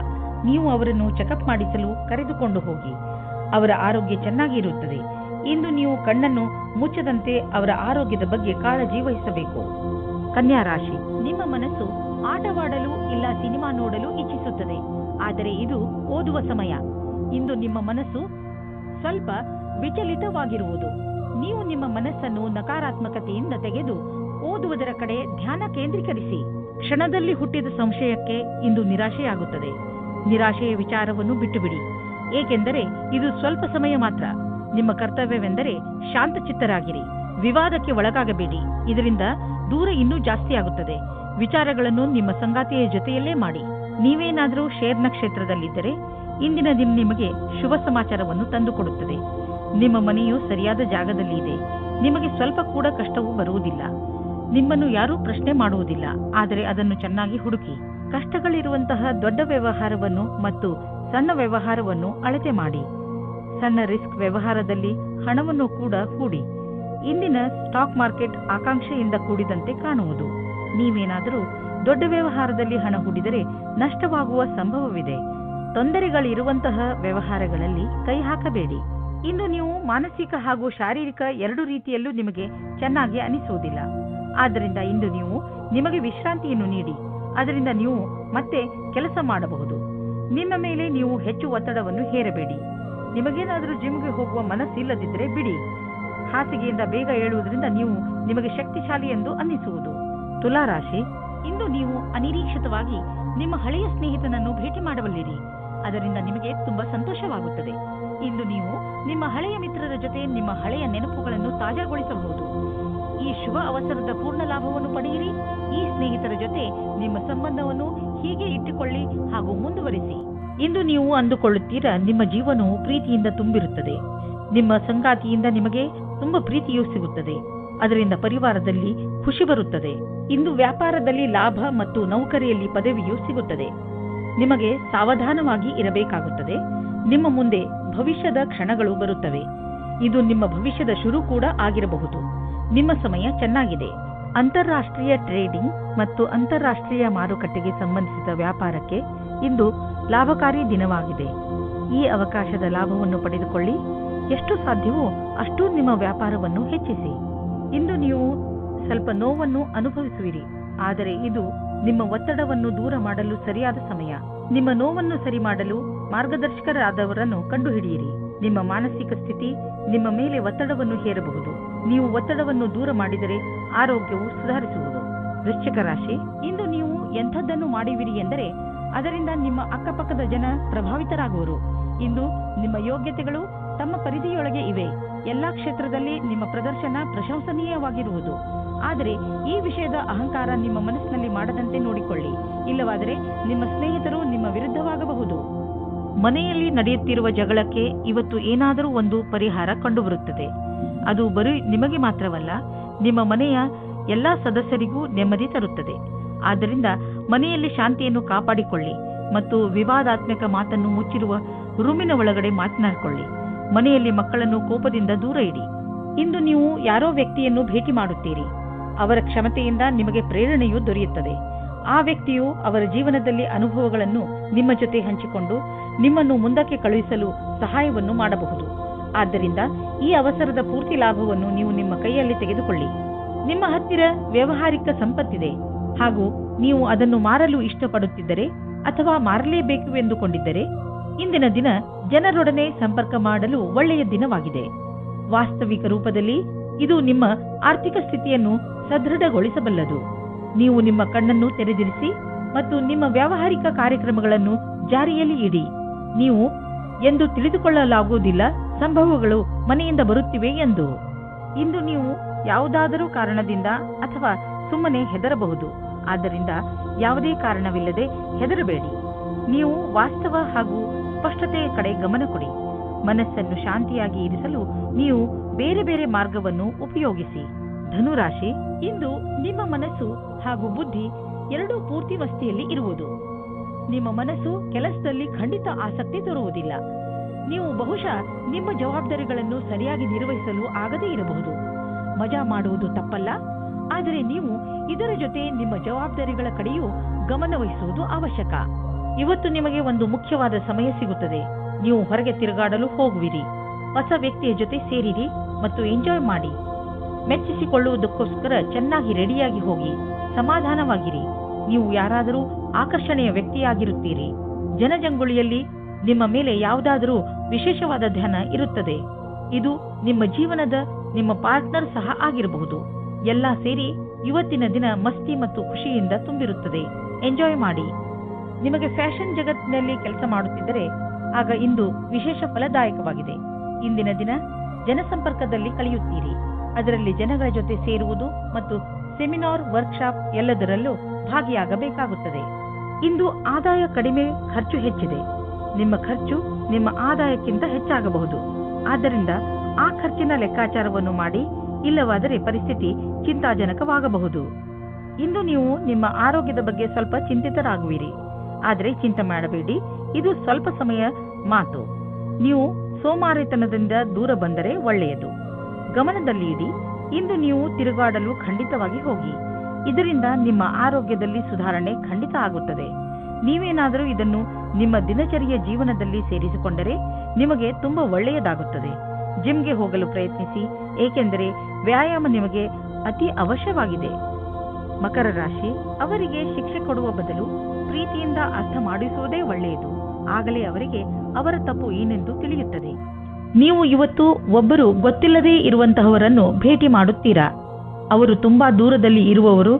ನೀವು ಅವರನ್ನು ಚೆಕಪ್ ಮಾಡಿಸಲು ಕರೆದುಕೊಂಡು ಹೋಗಿ. ಅವರ ಆರೋಗ್ಯ ಚೆನ್ನಾಗಿ ಇರುತ್ತದೆ. ಇಂದು ನೀವು ಕಣ್ಣನ್ನು ಮುಚ್ಚದಂತೆ ಅವರ ಆರೋಗ್ಯದ ಬಗ್ಗೆ ಕಾಳಜಿ ವಹಿಸಬೇಕು. ಕನ್ಯಾ ರಾಶಿ, ನಿಮ್ಮ ಮನಸ್ಸು ಆಟವಾಡಲು ಇಲ್ಲ ಸಿನಿಮಾ ನೋಡಲು ಇಚ್ಛಿಸುತ್ತದೆ, ಆದರೆ ಇದು ಓದುವ ಸಮಯ. ಇಂದು ನಿಮ್ಮ ಮನಸ್ಸು ಸ್ವಲ್ಪ ವಿಚಲಿತವಾಗಿರುವುದು. ನೀವು ನಿಮ್ಮ ಮನಸ್ಸನ್ನು ನಕಾರಾತ್ಮಕತೆಯಿಂದ ತೆಗೆದು ಓದುವುದರ ಕಡೆ ಧ್ಯಾನ ಕೇಂದ್ರೀಕರಿಸಿ. ಕ್ಷಣದಲ್ಲಿ ಹುಟ್ಟಿದ ಸಂಶಯಕ್ಕೆ ಇಂದು ನಿರಾಶೆಯಾಗುತ್ತದೆ. ನಿರಾಶೆಯ ವಿಚಾರವನ್ನು ಬಿಟ್ಟುಬಿಡಿ, ಏಕೆಂದರೆ ಇದು ಸ್ವಲ್ಪ ಸಮಯ ಮಾತ್ರ. ನಿಮ್ಮ ಕರ್ತವ್ಯವೆಂದರೆ ಶಾಂತಚಿತ್ತರಾಗಿರಿ. ವಿವಾದಕ್ಕೆ ಒಳಗಾಗಬೇಡಿ, ಇದರಿಂದ ದೂರ ಇನ್ನೂ ಜಾಸ್ತಿಯಾಗುತ್ತದೆ. ವಿಚಾರಗಳನ್ನು ನಿಮ್ಮ ಸಂಗಾತಿಯ ಜೊತೆಯಲ್ಲೇ ಮಾಡಿ. ನೀವೇನಾದರೂ ಶೇರ್ ನಕ್ಷತ್ರದಲ್ಲಿದ್ದರೆ ಇಂದಿನ ದಿನ ನಿಮಗೆ ಶುಭ ಸಮಾಚಾರವನ್ನು ತಂದುಕೊಡುತ್ತದೆ. ನಿಮ್ಮ ಮನೆಯು ಸರಿಯಾದ ಜಾಗದಲ್ಲಿ ಇದೆ. ನಿಮಗೆ ಸ್ವಲ್ಪ ಕೂಡ ಕಷ್ಟವೂ ಬರುವುದಿಲ್ಲ. ನಿಮ್ಮನ್ನು ಯಾರೂ ಪ್ರಶ್ನೆ ಮಾಡುವುದಿಲ್ಲ, ಆದರೆ ಅದನ್ನು ಚೆನ್ನಾಗಿ ಹುಡುಕಿ. ಕಷ್ಟಗಳಿರುವಂತಹ ದೊಡ್ಡ ವ್ಯವಹಾರವನ್ನು ಮತ್ತು ಸಣ್ಣ ವ್ಯವಹಾರವನ್ನು ಅಳತೆ ಮಾಡಿ. ಸಣ್ಣ ರಿಸ್ಕ್ ವ್ಯವಹಾರದಲ್ಲಿ ಹಣವನ್ನು ಕೂಡ ಹೂಡಿ. ಇಂದಿನ ಸ್ಟಾಕ್ ಮಾರ್ಕೆಟ್ ಆಕಾಂಕ್ಷೆಯಿಂದ ಕೂಡಿದಂತೆ ಕಾಣುವುದು. ನೀವೇನಾದರೂ ದೊಡ್ಡ ವ್ಯವಹಾರದಲ್ಲಿ ಹಣ ಹೂಡಿದರೆ ನಷ್ಟವಾಗುವ ಸಂಭವವಿದೆ. ತೊಂದರೆಗಳಿರುವಂತಹ ವ್ಯವಹಾರಗಳಲ್ಲಿ ಕೈ ಹಾಕಬೇಡಿ. ಇಂದು ನೀವು ಮಾನಸಿಕ ಹಾಗೂ ಶಾರೀರಿಕ ಎರಡು ರೀತಿಯಲ್ಲೂ ನಿಮಗೆ ಚೆನ್ನಾಗಿ ಅನಿಸುವುದಿಲ್ಲ. ಆದ್ದರಿಂದ ಇಂದು ನೀವು ನಿಮಗೆ ವಿಶ್ರಾಂತಿಯನ್ನು ನೀಡಿ. ಅದರಿಂದ ನೀವು ಮತ್ತೆ ಕೆಲಸ ಮಾಡಬಹುದು. ನಿಮ್ಮ ಮೇಲೆ ನೀವು ಹೆಚ್ಚು ಒತ್ತಡವನ್ನು ಹೇರಬೇಡಿ. ನಿಮಗೇನಾದರೂ ಜಿಮ್ಗೆ ಹೋಗುವ ಮನಸ್ಸಿಲ್ಲದಿದ್ದರೆ ಬಿಡಿ. ಹಾಸಿಗೆಯಿಂದ ಬೇಗ ಏಳುವುದರಿಂದ ನೀವು ನಿಮಗೆ ಶಕ್ತಿಶಾಲಿ ಎಂದು ಅನ್ನಿಸುವುದು. ತುಲಾರಾಶಿ, ಇಂದು ನೀವು ಅನಿರೀಕ್ಷಿತವಾಗಿ ನಿಮ್ಮ ಹಳೆಯ ಸ್ನೇಹಿತನನ್ನು ಭೇಟಿ ಮಾಡಬಲ್ಲಿರಿ. ಅದರಿಂದ ನಿಮಗೆ ತುಂಬಾ ಸಂತೋಷವಾಗುತ್ತದೆ. ಇಂದು ನೀವು ನಿಮ್ಮ ಹಳೆಯ ಮಿತ್ರರ ಜೊತೆ ನಿಮ್ಮ ಹಳೆಯ ನೆನಪುಗಳನ್ನು ತಾಜಾಗೊಳಿಸಬಹುದು. ಈ ಶುಭ ಅವಸರದ ಪೂರ್ಣ ಲಾಭವನ್ನು ಪಡೆಯಿರಿ. ಈ ಸ್ನೇಹಿತರ ಜೊತೆ ನಿಮ್ಮ ಸಂಬಂಧವನ್ನು ಹೀಗೆ ಇಟ್ಟುಕೊಳ್ಳಿ ಹಾಗೂ ಮುಂದುವರಿಸಿ. ಇಂದು ನೀವು ಅಂದುಕೊಳ್ಳುತ್ತೀರಾ ನಿಮ್ಮ ಜೀವನವು ಪ್ರೀತಿಯಿಂದ ತುಂಬಿರುತ್ತದೆ. ನಿಮ್ಮ ಸಂಗಾತಿಯಿಂದ ನಿಮಗೆ ತುಂಬಾ ಪ್ರೀತಿಯೂ ಸಿಗುತ್ತದೆ. ಅದರಿಂದ ಪರಿವಾರದಲ್ಲಿ ಖುಷಿ ಬರುತ್ತದೆ. ಇಂದು ವ್ಯಾಪಾರದಲ್ಲಿ ಲಾಭ ಮತ್ತು ನೌಕರಿಯಲ್ಲಿ ಪದವಿಯೂ ಸಿಗುತ್ತದೆ. ನಿಮಗೆ ಸಾವಧಾನವಾಗಿ ಇರಬೇಕಾಗುತ್ತದೆ. ನಿಮ್ಮ ಮುಂದೆ ಭವಿಷ್ಯದ ಕ್ಷಣಗಳು ಬರುತ್ತವೆ. ಇದು ನಿಮ್ಮ ಭವಿಷ್ಯದ ಶುರು ಕೂಡ ಆಗಿರಬಹುದು. ನಿಮ್ಮ ಸಮಯ ಚೆನ್ನಾಗಿದೆ. ಅಂತಾರಾಷ್ಟ್ರೀಯ ಟ್ರೇಡಿಂಗ್ ಮತ್ತು ಅಂತಾರಾಷ್ಟ್ರೀಯ ಮಾರುಕಟ್ಟೆಗೆ ಸಂಬಂಧಿಸಿದ ವ್ಯಾಪಾರಕ್ಕೆ ಇಂದು ಲಾಭಕಾರಿ ದಿನವಾಗಿದೆ. ಈ ಅವಕಾಶದ ಲಾಭವನ್ನು ಪಡೆದುಕೊಳ್ಳಿ. ಎಷ್ಟು ಸಾಧ್ಯವೋ ಅಷ್ಟು ನಿಮ್ಮ ವ್ಯಾಪಾರವನ್ನು ಹೆಚ್ಚಿಸಿ. ಇಂದು ನೀವು ಸ್ವಲ್ಪ ನೋವನ್ನು ಅನುಭವಿಸುವಿರಿ. ಆದರೆ ಇದು ನಿಮ್ಮ ಒತ್ತಡವನ್ನು ದೂರ ಮಾಡಲು ಸರಿಯಾದ ಸಮಯ. ನಿಮ್ಮ ನೋವನ್ನು ಸರಿ ಮಾಡಲು ಮಾರ್ಗದರ್ಶಕರಾದವರನ್ನು ಕಂಡುಹಿಡಿಯಿರಿ. ನಿಮ್ಮ ಮಾನಸಿಕ ಸ್ಥಿತಿ ನಿಮ್ಮ ಮೇಲೆ ಒತ್ತಡವನ್ನು ಹೇರಬಹುದು. ನೀವು ಒತ್ತಡವನ್ನು ದೂರ ಮಾಡಿದರೆ ಆರೋಗ್ಯವು ಸುಧಾರಿಸುವುದು. ವೃಶ್ಚಿಕ ರಾಶಿ, ಇಂದು ನೀವು ಎಂಥದ್ದನ್ನು ಮಾಡುವಿರಿ ಎಂದರೆ ಅದರಿಂದ ನಿಮ್ಮ ಅಕ್ಕಪಕ್ಕದ ಜನ ಪ್ರಭಾವಿತರಾಗುವರು. ಇಂದು ನಿಮ್ಮ ಯೋಗ್ಯತೆಗಳು ತಮ್ಮ ಪರಿಧಿಯೊಳಗೆ ಇವೆ. ಎಲ್ಲಾ ಕ್ಷೇತ್ರದಲ್ಲಿ ನಿಮ್ಮ ಪ್ರದರ್ಶನ ಪ್ರಶಂಸನೀಯವಾಗಿರುವುದು. ಆದರೆ ಈ ವಿಷಯದ ಅಹಂಕಾರ ನಿಮ್ಮ ಮನಸ್ಸಿನಲ್ಲಿ ಮಾಡದಂತೆ ನೋಡಿಕೊಳ್ಳಿ. ಇಲ್ಲವಾದರೆ ನಿಮ್ಮ ಸ್ನೇಹಿತರು ನಿಮ್ಮ ವಿರುದ್ಧವಾಗಬಹುದು. ಮನೆಯಲ್ಲಿ ನಡೆಯುತ್ತಿರುವ ಜಗಳಕ್ಕೆ ಇವತ್ತು ಏನಾದರೂ ಒಂದು ಪರಿಹಾರ ಕಂಡುಬರುತ್ತದೆ. ಅದು ಬರೀ ನಿಮಗೆ ಮಾತ್ರವಲ್ಲ, ನಿಮ್ಮ ಮನೆಯ ಎಲ್ಲಾ ಸದಸ್ಯರಿಗೂ ನೆಮ್ಮದಿ ತರುತ್ತದೆ. ಆದ್ದರಿಂದ ಮನೆಯಲ್ಲಿ ಶಾಂತಿಯನ್ನು ಕಾಪಾಡಿಕೊಳ್ಳಿ ಮತ್ತು ವಿವಾದಾತ್ಮಕ ಮಾತನ್ನು ಮುಚ್ಚಿರುವ ರೂಮಿನ ಒಳಗಡೆ ಮಾತನಾಡಿಕೊಳ್ಳಿ. ಮನೆಯಲ್ಲಿ ಮಕ್ಕಳನ್ನು ಕೋಪದಿಂದ ದೂರ ಇಡಿ. ಇಂದು ನೀವು ಯಾರೋ ವ್ಯಕ್ತಿಯನ್ನು ಭೇಟಿ ಮಾಡುತ್ತೀರಿ. ಅವರ ಕ್ಷಮತೆಯಿಂದ ನಿಮಗೆ ಪ್ರೇರಣೆಯೂ ದೊರೆಯುತ್ತದೆ. ಆ ವ್ಯಕ್ತಿಯು ಅವರ ಜೀವನದಲ್ಲಿ ಅನುಭವಗಳನ್ನು ನಿಮ್ಮ ಜೊತೆ ಹಂಚಿಕೊಂಡು ನಿಮ್ಮನ್ನು ಮುಂದಕ್ಕೆ ಕಳುಹಿಸಲು ಸಹಾಯವನ್ನು ಮಾಡಬಹುದು. ಆದ್ದರಿಂದ ಈ ಅವಸರದ ಪೂರ್ತಿ ಲಾಭವನ್ನು ನೀವು ನಿಮ್ಮ ಕೈಯಲ್ಲಿ ತೆಗೆದುಕೊಳ್ಳಿ. ನಿಮ್ಮ ಹತ್ತಿರ ವ್ಯಾವಹಾರಿಕ ಸಂಪತ್ತಿದೆ ಹಾಗೂ ನೀವು ಅದನ್ನು ಮಾರಲು ಇಷ್ಟಪಡುತ್ತಿದ್ದರೆ ಅಥವಾ ಮಾರಲೇಬೇಕು ಎಂದುಕೊಂಡಿದ್ದರೆ ಇಂದಿನ ದಿನ ಜನರೊಡನೆ ಸಂಪರ್ಕ ಮಾಡಲು ಒಳ್ಳೆಯ ದಿನವಾಗಿದೆ. ವಾಸ್ತವಿಕ ರೂಪದಲ್ಲಿ ಇದು ನಿಮ್ಮ ಆರ್ಥಿಕ ಸ್ಥಿತಿಯನ್ನು ಸದೃಢಗೊಳಿಸಬಲ್ಲದು. ನೀವು ನಿಮ್ಮ ಕಣ್ಣನ್ನು ತೆರೆದಿರಿಸಿ ಮತ್ತು ನಿಮ್ಮ ವ್ಯಾವಹಾರಿಕ ಕಾರ್ಯಕ್ರಮಗಳನ್ನು ಜಾರಿಯಲ್ಲಿ ಇಡಿ. ನೀವು ಎಂದು ತಿಳಿದುಕೊಳ್ಳಲಾಗುವುದಿಲ್ಲ ಸಂಭವಗಳು ಮನೆಯಿಂದ ಬರುತ್ತಿವೆ ಎಂದು. ಇಂದು ನೀವು ಯಾವುದಾದರೂ ಕಾರಣದಿಂದ ಅಥವಾ ಸುಮ್ಮನೆ ಹೆದರಬಹುದು. ಆದ್ದರಿಂದ ಯಾವುದೇ ಕಾರಣವಿಲ್ಲದೆ ಹೆದರಬೇಡಿ. ನೀವು ವಾಸ್ತವ ಹಾಗೂ ಸ್ಪಷ್ಟತೆಯ ಕಡೆ ಗಮನ ಕೊಡಿ. ಮನಸ್ಸನ್ನು ಶಾಂತಿಯಾಗಿ ಇರಿಸಲು ನೀವು ಬೇರೆ ಬೇರೆ ಮಾರ್ಗವನ್ನು ಉಪಯೋಗಿಸಿ. ಧನುರಾಶಿ, ಇಂದು ನಿಮ್ಮ ಮನಸ್ಸು ಹಾಗೂ ಬುದ್ಧಿ ಎರಡೂ ಪೂರ್ತಿ ಮಸ್ತಿಯಲ್ಲಿ ಇರುವುದು. ನಿಮ್ಮ ಮನಸ್ಸು ಕೆಲಸದಲ್ಲಿ ಖಂಡಿತ ಆಸಕ್ತಿ ತೋರುವುದಿಲ್ಲ. ನೀವು ಬಹುಶಃ ನಿಮ್ಮ ಜವಾಬ್ದಾರಿಗಳನ್ನು ಸರಿಯಾಗಿ ನಿರ್ವಹಿಸಲು ಆಗದೇ ಇರಬಹುದು. ಮಜಾ ಮಾಡುವುದು ತಪ್ಪಲ್ಲ, ಆದರೆ ನೀವು ಇದರ ಜೊತೆ ನಿಮ್ಮ ಜವಾಬ್ದಾರಿಗಳ ಕಡೆಯೂ ಗಮನ ವಹಿಸುವುದು ಅವಶ್ಯಕ. ಇವತ್ತು ನಿಮಗೆ ಒಂದು ಮುಖ್ಯವಾದ ಸಮಯ ಸಿಗುತ್ತದೆ. ನೀವು ಹೊರಗೆ ತಿರುಗಾಡಲು ಹೋಗುವಿರಿ. ಹೊಸ ವ್ಯಕ್ತಿಯ ಜೊತೆ ಸೇರಿರಿ ಮತ್ತು ಎಂಜಾಯ್ ಮಾಡಿ. ಮೆಚ್ಚಿಸಿಕೊಳ್ಳುವುದಕ್ಕೋಸ್ಕರ ಚೆನ್ನಾಗಿ ರೆಡಿಯಾಗಿ ಹೋಗಿ. ಸಮಾಧಾನವಾಗಿರಿ. ನೀವು ಯಾರಾದರೂ ಆಕರ್ಷಣೆಯ ವ್ಯಕ್ತಿಯಾಗಿರುತ್ತೀರಿ. ಜನಜಂಗುಳಿಯಲ್ಲಿ ನಿಮ್ಮ ಮೇಲೆ ಯಾವುದಾದರೂ ವಿಶೇಷವಾದ ಧ್ಯಾನ ಇರುತ್ತದೆ. ಇದು ನಿಮ್ಮ ಜೀವನದ ನಿಮ್ಮ ಪಾರ್ಟ್ನರ್ ಸಹ ಆಗಿರಬಹುದು. ಎಲ್ಲ ಸೇರಿ ಇವತ್ತಿನ ದಿನ ಮಸ್ತಿ ಮತ್ತು ಖುಷಿಯಿಂದ ತುಂಬಿರುತ್ತದೆ. ಎಂಜಾಯ್ ಮಾಡಿ. ನಿಮಗೆ ಫ್ಯಾಷನ್ ಜಗತ್ತಿನಲ್ಲಿ ಕೆಲಸ ಮಾಡುತ್ತಿದ್ದರೆ ಆಗ ಇಂದು ವಿಶೇಷ ಫಲದಾಯಕವಾಗಿದೆ. ಇಂದಿನ ದಿನ ಜನಸಂಪರ್ಕದಲ್ಲಿ ಕಳೆಯುತ್ತೀರಿ. ಅದರಲ್ಲಿ ಜನಗಳ ಜೊತೆ ಸೇರುವುದು ಮತ್ತು ಸೆಮಿನಾರ್, ವರ್ಕ್ಶಾಪ್ ಎಲ್ಲದರಲ್ಲೂ ಭಾಗಿಯಾಗಬೇಕಾಗುತ್ತದೆ. ಇಂದು ಆದಾಯ ಕಡಿಮೆ, ಖರ್ಚು ಹೆಚ್ಚಿದೆ. ನಿಮ್ಮ ಖರ್ಚು ನಿಮ್ಮ ಆದಾಯಕ್ಕಿಂತ ಹೆಚ್ಚಾಗಬಹುದು. ಆದ್ದರಿಂದ ಆ ಖರ್ಚಿನ ಲೆಕ್ಕಾಚಾರವನ್ನು ಮಾಡಿ. ಇಲ್ಲವಾದರೆ ಪರಿಸ್ಥಿತಿ ಚಿಂತಾಜನಕವಾಗಬಹುದು. ಇಂದು ನೀವು ನಿಮ್ಮ ಆರೋಗ್ಯದ ಬಗ್ಗೆ ಸ್ವಲ್ಪ ಚಿಂತಿತರಾಗುವಿರಿ. ಆದರೆ ಚಿಂತೆ ಮಾಡಬೇಡಿ, ಇದು ಸ್ವಲ್ಪ ಸಮಯ ಮಾತು. ನೀವು ಸೋಮಾರಿತನದಿಂದ ದೂರ ಬಂದರೆ ಒಳ್ಳೆಯದು. ಗಮನದಲ್ಲಿ ಇಡಿ, ಇಂದು ನೀವು ತಿರುಗಾಡಲು ಖಂಡಿತವಾಗಿ ಹೋಗಿ. ಇದರಿಂದ ನಿಮ್ಮ ಆರೋಗ್ಯದಲ್ಲಿ ಸುಧಾರಣೆ ಖಂಡಿತ ಆಗುತ್ತದೆ. ನೀವೇನಾದರೂ ಇದನ್ನು ನಿಮ್ಮ ದಿನಚರಿಯ ಜೀವನದಲ್ಲಿ ಸೇರಿಸಿಕೊಂಡರೆ ನಿಮಗೆ ತುಂಬಾ ಒಳ್ಳೆಯದಾಗುತ್ತದೆ. ಜಿಮ್ಗೆ ಹೋಗಲು ಪ್ರಯತ್ನಿಸಿ, ಏಕೆಂದರೆ ವ್ಯಾಯಾಮ ನಿಮಗೆ ಅತಿ ಅವಶ್ಯವಾಗಿದೆ. ಮಕರ ರಾಶಿ, ಅವರಿಗೆ ಶಿಕ್ಷೆ ಕೊಡುವ ಬದಲು ಪ್ರೀತಿಯಿಂದ ಅರ್ಥ ಮಾಡಿಸುವುದೇ ಒಳ್ಳೆಯದು. ಆಗಲೇ ಅವರಿಗೆ ಅವರ ತಪ್ಪು ಏನೆಂದು ತಿಳಿಯುತ್ತದೆ. ನೀವು ಇವತ್ತು ಒಬ್ಬರು ಗೊತ್ತಿಲ್ಲದೇ ಇರುವಂತಹವರನ್ನು ಭೇಟಿ ಮಾಡುತ್ತೀರಾ. ಅವರು ತುಂಬಾ ದೂರದಲ್ಲಿ ಇರುವವರು.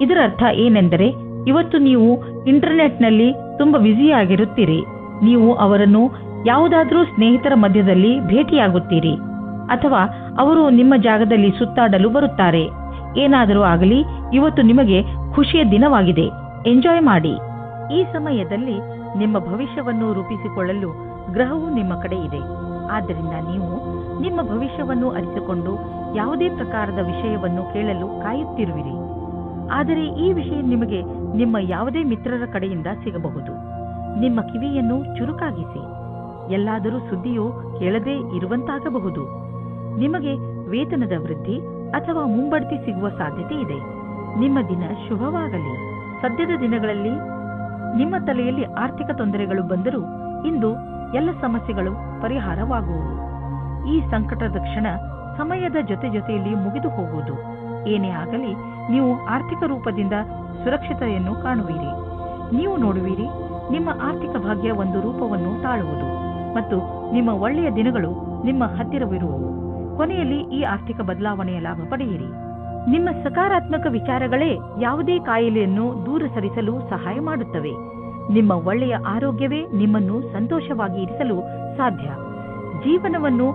ಇದರ ಅರ್ಥ ಏನೆಂದರೆ ಇವತ್ತು ನೀವು ಇಂಟರ್ನೆಟ್ನಲ್ಲಿ ತುಂಬಾ ಬ್ಯುಸಿಯಾಗಿರುತ್ತೀರಿ. ನೀವು ಅವರನ್ನು ಯಾವುದಾದ್ರೂ ಸ್ನೇಹಿತರ ಮಧ್ಯದಲ್ಲಿ ಭೇಟಿಯಾಗುತ್ತೀರಿ, ಅಥವಾ ಅವರು ನಿಮ್ಮ ಜಾಗದಲ್ಲಿ ಸುತ್ತಾಡಲು ಬರುತ್ತಾರೆ. ಏನಾದರೂ ಆಗಲಿ, ಇವತ್ತು ನಿಮಗೆ ಖುಷಿಯ ದಿನವಾಗಿದೆ. ಎಂಜಾಯ್ ಮಾಡಿ. ಈ ಸಮಯದಲ್ಲಿ ನಿಮ್ಮ ಭವಿಷ್ಯವನ್ನು ರೂಪಿಸಿಕೊಳ್ಳಲು ಗ್ರಹವು ನಿಮ್ಮ ಕಡೆ ಇದೆ. ಆದ್ದರಿಂದ ನೀವು ನಿಮ್ಮ ಭವಿಷ್ಯವನ್ನು ಅರಿತುಕೊಂಡು ಯಾವುದೇ ಪ್ರಕಾರದ ವಿಷಯವನ್ನು ಕೇಳಲು ಕಾಯುತ್ತಿರುವಿರಿ. ಆದರೆ ಈ ವಿಷಯ ನಿಮಗೆ ನಿಮ್ಮ ಯಾವುದೇ ಮಿತ್ರರ ಕಡೆಯಿಂದ ಸಿಗಬಹುದು. ನಿಮ್ಮ ಕಿವಿಯನ್ನು ಚುರುಕಾಗಿಸಿ. ಎಲ್ಲಾದರೂ ಸುದ್ದಿಯು ಕೇಳದೇ ಇರುವಂತಾಗಬಹುದು. ನಿಮಗೆ ವೇತನದ ವೃದ್ಧಿ ಅಥವಾ ಮುಂಬಡ್ತಿ ಸಿಗುವ ಸಾಧ್ಯತೆ ಇದೆ. ನಿಮ್ಮ ದಿನ ಶುಭವಾಗಲಿ. ಸದ್ಯದ ದಿನಗಳಲ್ಲಿ ನಿಮ್ಮ ತಲೆಯಲ್ಲಿ ಆರ್ಥಿಕ ತೊಂದರೆಗಳು ಬಂದರೂ ಇಂದು ಎಲ್ಲ ಸಮಸ್ಯೆಗಳು ಪರಿಹಾರವಾಗುವುದು. ಈ ಸಂಕಟದ ಕ್ಷಣ ಸಮಯದ ಜೊತೆಯಲ್ಲಿ ಮುಗಿದು ಹೋಗುವುದು. ಏನೇ ಆಗಲಿ, ನೀವು ಆರ್ಥಿಕ ರೂಪದಿಂದ ಸುರಕ್ಷತೆಯನ್ನು ಕಾಣುವಿರಿ. ನೀವು ನೋಡುವಿರಿ, ನಿಮ್ಮ ಆರ್ಥಿಕ ಭಾಗ್ಯ ಒಂದು ರೂಪವನ್ನು ತಾಳುವುದು ಮತ್ತು ನಿಮ್ಮ ಒಳ್ಳೆಯ ದಿನಗಳು ನಿಮ್ಮ ಹತ್ತಿರವಿರುವವು. ಕೊನೆಯಲ್ಲಿ ಈ ಆರ್ಥಿಕ ಬದಲಾವಣೆಯ ಲಾಭ ಪಡೆಯಿರಿ. ನಿಮ್ಮ ಸಕಾರಾತ್ಮಕ ವಿಚಾರಗಳೇ ಯಾವುದೇ ಕಾಯಿಲೆಯನ್ನು ದೂರ ಸರಿಸಲು ಸಹಾಯ ಮಾಡುತ್ತವೆ. ನಿಮ್ಮ ಒಳ್ಳೆಯ ಆರೋಗ್ಯವೇ ನಿಮ್ಮನ್ನು ಸಂತೋಷವಾಗಿ ಇರಿಸಲು ಸಾಧ್ಯ. ಜೀವನವನ್ನು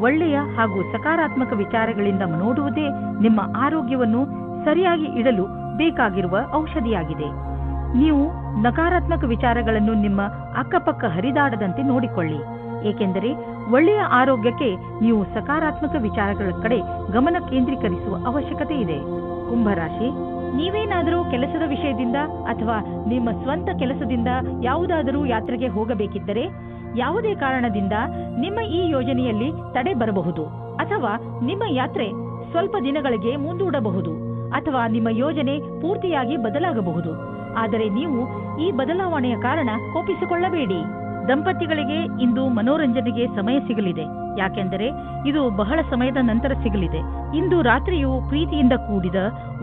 ಒಳ್ಳೆಯ ಹಾಗೂ ಸಕಾರಾತ್ಮಕ ವಿಚಾರಗಳಿಂದ ನೋಡುವುದೇ ನಿಮ್ಮ ಆರೋಗ್ಯವನ್ನು ಸರಿಯಾಗಿ ಇಡಲು ಬೇಕಾಗಿರುವ ಔಷಧಿಯಾಗಿದೆ. ನೀವು ನಕಾರಾತ್ಮಕ ವಿಚಾರಗಳನ್ನು ನಿಮ್ಮ ಅಕ್ಕಪಕ್ಕ ಹರಿದಾಡದಂತೆ ನೋಡಿಕೊಳ್ಳಿ, ಏಕೆಂದರೆ ಒಳ್ಳೆಯ ಆರೋಗ್ಯಕ್ಕೆ ನೀವು ಸಕಾರಾತ್ಮಕ ವಿಚಾರಗಳ ಕಡೆ ಗಮನ ಕೇಂದ್ರೀಕರಿಸುವ ಅವಶ್ಯಕತೆ ಇದೆ. ಕುಂಭರಾಶಿ, ನೀವೇನಾದರೂ ಕೆಲಸದ ವಿಷಯದಿಂದ ಅಥವಾ ನಿಮ್ಮ ಸ್ವಂತ ಕೆಲಸದಿಂದ ಯಾವುದಾದರೂ ಯಾತ್ರೆಗೆ ಹೋಗಬೇಕಿದ್ದರೆ ಯಾವುದೇ ಕಾರಣದಿಂದ ನಿಮ್ಮ ಈ ಯೋಜನೆಯಲ್ಲಿ ತಡೆ ಬರಬಹುದು, ಅಥವಾ ನಿಮ್ಮ ಯಾತ್ರೆ ಸ್ವಲ್ಪ ದಿನಗಳಿಗೆ ಮುಂದೂಡಬಹುದು, ಅಥವಾ ನಿಮ್ಮ ಯೋಜನೆ ಪೂರ್ತಿಯಾಗಿ ಬದಲಾಗಬಹುದು. ಆದರೆ ನೀವು ಈ ಬದಲಾವಣೆಯ ಕಾರಣ ಕೋಪಿಸಿಕೊಳ್ಳಬೇಡಿ. ದಂಪತಿಗಳಿಗೆ ಇಂದು ಮನೋರಂಜನೆಗೆ ಸಮಯ ಸಿಗಲಿದೆ, ಯಾಕೆಂದರೆ ಇದು ಬಹಳ ಸಮಯದ ನಂತರ ಸಿಗಲಿದೆ. ಇಂದು ರಾತ್ರಿಯು ಪ್ರೀತಿಯಿಂದ ಕೂಡಿದ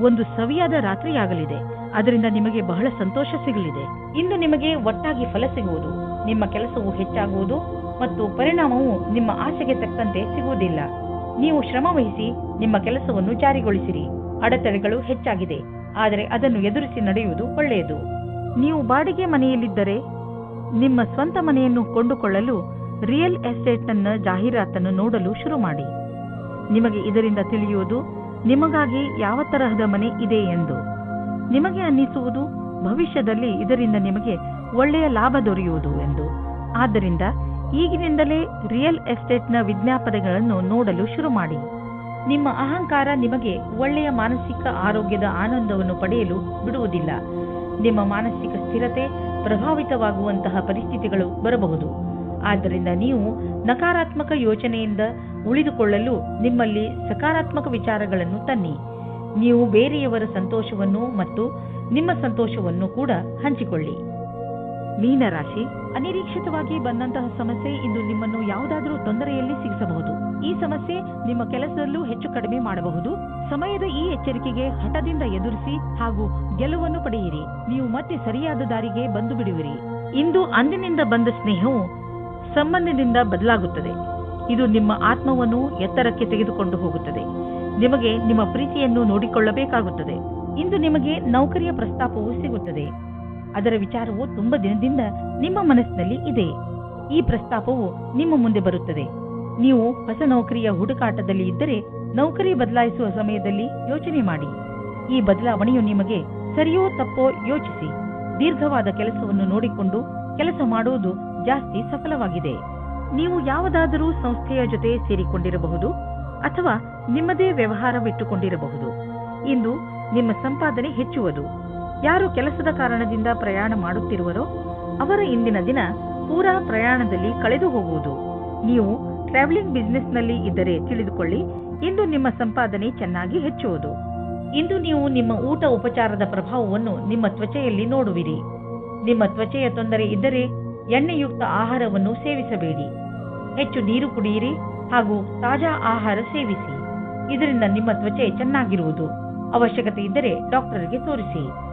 ಒಂದು ಸವಿಯಾದ ರಾತ್ರಿಯಾಗಲಿದೆ. ಅದರಿಂದ ನಿಮಗೆ ಬಹಳ ಸಂತೋಷ ಸಿಗಲಿದೆ. ಇಂದು ನಿಮಗೆ ಒಟ್ಟಾಗಿ ಫಲ ಸಿಗುವುದು. ನಿಮ್ಮ ಕೆಲಸವು ಹೆಚ್ಚಾಗುವುದು ಮತ್ತು ಪರಿಣಾಮವು ನಿಮ್ಮ ಆಸೆಗೆ ತಕ್ಕಂತೆ ಸಿಗುವುದಿಲ್ಲ. ನೀವು ಶ್ರಮ ವಹಿಸಿ ನಿಮ್ಮ ಕೆಲಸವನ್ನು ಜಾರಿಗೊಳಿಸಿರಿ. ಅಡೆತಡೆಗಳು ಹೆಚ್ಚಾಗಿದೆ, ಆದರೆ ಅದನ್ನು ಎದುರಿಸಿ ನಡೆಯುವುದು ಒಳ್ಳೆಯದು. ನೀವು ಬಾಡಿಗೆ ಮನೆಯಲ್ಲಿದ್ದರೆ ನಿಮ್ಮ ಸ್ವಂತ ಮನೆಯನ್ನು ಕೊಂಡುಕೊಳ್ಳಲು ರಿಯಲ್ ಎಸ್ಟೇಟ್ನ ಜಾಹೀರಾತನ್ನು ನೋಡಲು ಶುರು ಮಾಡಿ. ನಿಮಗೆ ಇದರಿಂದ ತಿಳಿಯುವುದು ನಿಮಗಾಗಿ ಯಾವ ತರಹದ ಮನೆ ಇದೆ ಎಂದು. ನಿಮಗೆ ಅನ್ನಿಸುವುದು ಭವಿಷ್ಯದಲ್ಲಿ ಇದರಿಂದ ನಿಮಗೆ ಒಳ್ಳೆಯ ಲಾಭ ದೊರೆಯುವುದು ಎಂದು. ಆದ್ದರಿಂದ ಈಗಿನಿಂದಲೇ ರಿಯಲ್ ಎಸ್ಟೇಟ್ನ ವಿಜ್ಞಾಪನೆಗಳನ್ನು ನೋಡಲು ಶುರು ಮಾಡಿ. ನಿಮ್ಮ ಅಹಂಕಾರ ನಿಮಗೆ ಒಳ್ಳೆಯ ಮಾನಸಿಕ ಆರೋಗ್ಯದ ಆನಂದವನ್ನು ಪಡೆಯಲು ಬಿಡುವುದಿಲ್ಲ. ನಿಮ್ಮ ಮಾನಸಿಕ ಸ್ಥಿರತೆ ಪ್ರಭಾವಿತವಾಗುವಂತಹ ಪರಿಸ್ಥಿತಿಗಳು ಬರಬಹುದು. ಆದ್ದರಿಂದ ನೀವು ನಕಾರಾತ್ಮಕ ಯೋಚನೆಯಿಂದ ಉಳಿದುಕೊಳ್ಳಲು ನಿಮ್ಮಲ್ಲಿ ಸಕಾರಾತ್ಮಕ ವಿಚಾರಗಳನ್ನು ತನ್ನಿ. ನೀವು ಬೇರೆಯವರ ಸಂತೋಷವನ್ನು ಮತ್ತು ನಿಮ್ಮ ಸಂತೋಷವನ್ನು ಕೂಡ ಹಂಚಿಕೊಳ್ಳಿ. ಮೀನರಾಶಿ, ಅನಿರೀಕ್ಷಿತವಾಗಿ ಬಂದಂತಹ ಸಮಸ್ಯೆ ಇಂದು ನಿಮ್ಮನ್ನು ಯಾವುದಾದರೂ ತೊಂದರೆಯಲ್ಲಿ ಸಿಗಿಸಬಹುದು. ಈ ಸಮಸ್ಯೆ ನಿಮ್ಮ ಕೆಲಸದಲ್ಲೂ ಹೆಚ್ಚು ಕಡಿಮೆ ಮಾಡಬಹುದು. ಸಮಯದ ಈ ಎಚ್ಚರಿಕೆಗೆ ಹಠದಿಂದ ಎದುರಿಸಿ ಹಾಗೂ ಗೆಲುವನ್ನು ಪಡೆಯಿರಿ. ನೀವು ಮತ್ತೆ ಸರಿಯಾದ ದಾರಿಗೆ ಬಂದು ಬಿಡುವಿರಿ. ಇಂದು ಅಂದಿನಿಂದ ಬಂದ ಸ್ನೇಹವು ಸಂಬಂಧದಿಂದ ಬದಲಾಗುತ್ತದೆ. ಇದು ನಿಮ್ಮ ಆತ್ಮವನ್ನು ಎತ್ತರಕ್ಕೆ ತೆಗೆದುಕೊಂಡು ಹೋಗುತ್ತದೆ. ನಿಮಗೆ ನಿಮ್ಮ ಪ್ರೀತಿಯನ್ನು ನೋಡಿಕೊಳ್ಳಬೇಕಾಗುತ್ತದೆ. ಇಂದು ನಿಮಗೆ ನೌಕರಿಯ ಪ್ರಸ್ತಾಪವು ಸಿಗುತ್ತದೆ. ಅದರ ವಿಚಾರವು ತುಂಬಾ ದಿನದಿಂದ ನಿಮ್ಮ ಮನಸ್ಸಿನಲ್ಲಿ ಇದೆ. ಈ ಪ್ರಸ್ತಾಪವು ನಿಮ್ಮ ಮುಂದೆ ಬರುತ್ತದೆ. ನೀವು ಹೊಸ ನೌಕರಿಯ ಹುಡುಕಾಟದಲ್ಲಿ ಇದ್ದರೆ ನೌಕರಿ ಬದಲಾಯಿಸುವ ಸಮಯದಲ್ಲಿ ಯೋಚನೆ ಮಾಡಿ. ಈ ಬದಲಾವಣೆಯು ನಿಮಗೆ ಸರಿಯೋ ತಪ್ಪೋ ಯೋಚಿಸಿ. ದೀರ್ಘವಾದ ಕೆಲಸವನ್ನು ನೋಡಿಕೊಂಡು ಕೆಲಸ ಮಾಡುವುದು ಜಾಸ್ತಿ ಸಫಲವಾಗಿದೆ. ನೀವು ಯಾವುದಾದರೂ ಸಂಸ್ಥೆಯ ಜೊತೆ ಸೇರಿಕೊಂಡಿರಬಹುದು ಅಥವಾ ನಿಮ್ಮದೇ ವ್ಯವಹಾರವಿಟ್ಟುಕೊಂಡಿರಬಹುದು. ಇಂದು ನಿಮ್ಮ ಸಂಪಾದನೆ ಹೆಚ್ಚುವುದು. ಯಾರು ಕೆಲಸದ ಕಾರಣದಿಂದ ಪ್ರಯಾಣ ಮಾಡುತ್ತಿರುವರೋ ಅವರ ಇಂದಿನ ದಿನ ಪೂರಾ ಪ್ರಯಾಣದಲ್ಲಿ ಕಳೆದು ಹೋಗುವುದು. ನೀವು ಟ್ರಾವೆಲಿಂಗ್ ಬಿಸಿನೆಸ್ನಲ್ಲಿ ಇದ್ದರೆ ತಿಳಿದುಕೊಳ್ಳಿ, ಇಂದು ನಿಮ್ಮ ಸಂಪಾದನೆ ಚೆನ್ನಾಗಿ ಹೆಚ್ಚುವುದು. ಇಂದು ನೀವು ನಿಮ್ಮ ಊಟ ಉಪಚಾರದ ಪ್ರಭಾವವನ್ನು ನಿಮ್ಮ ತ್ವಚೆಯಲ್ಲಿ ನೋಡುವಿರಿ. ನಿಮ್ಮ ತ್ವಚೆಯ ತೊಂದರೆ ಇದ್ದರೆ ಎಣ್ಣೆಯುಕ್ತ ಆಹಾರವನ್ನು ಸೇವಿಸಬೇಡಿ. ಹೆಚ್ಚು ನೀರು ಕುಡಿಯಿರಿ ಹಾಗೂ ತಾಜಾ ಆಹಾರ ಸೇವಿಸಿ. ಇದರಿಂದ ನಿಮ್ಮ ತ್ವಚೆ ಚೆನ್ನಾಗಿರುವುದು. ಅವಶ್ಯಕತೆ ಇದ್ದರೆ ಡಾಕ್ಟರ್ಗೆ ತೋರಿಸಿ.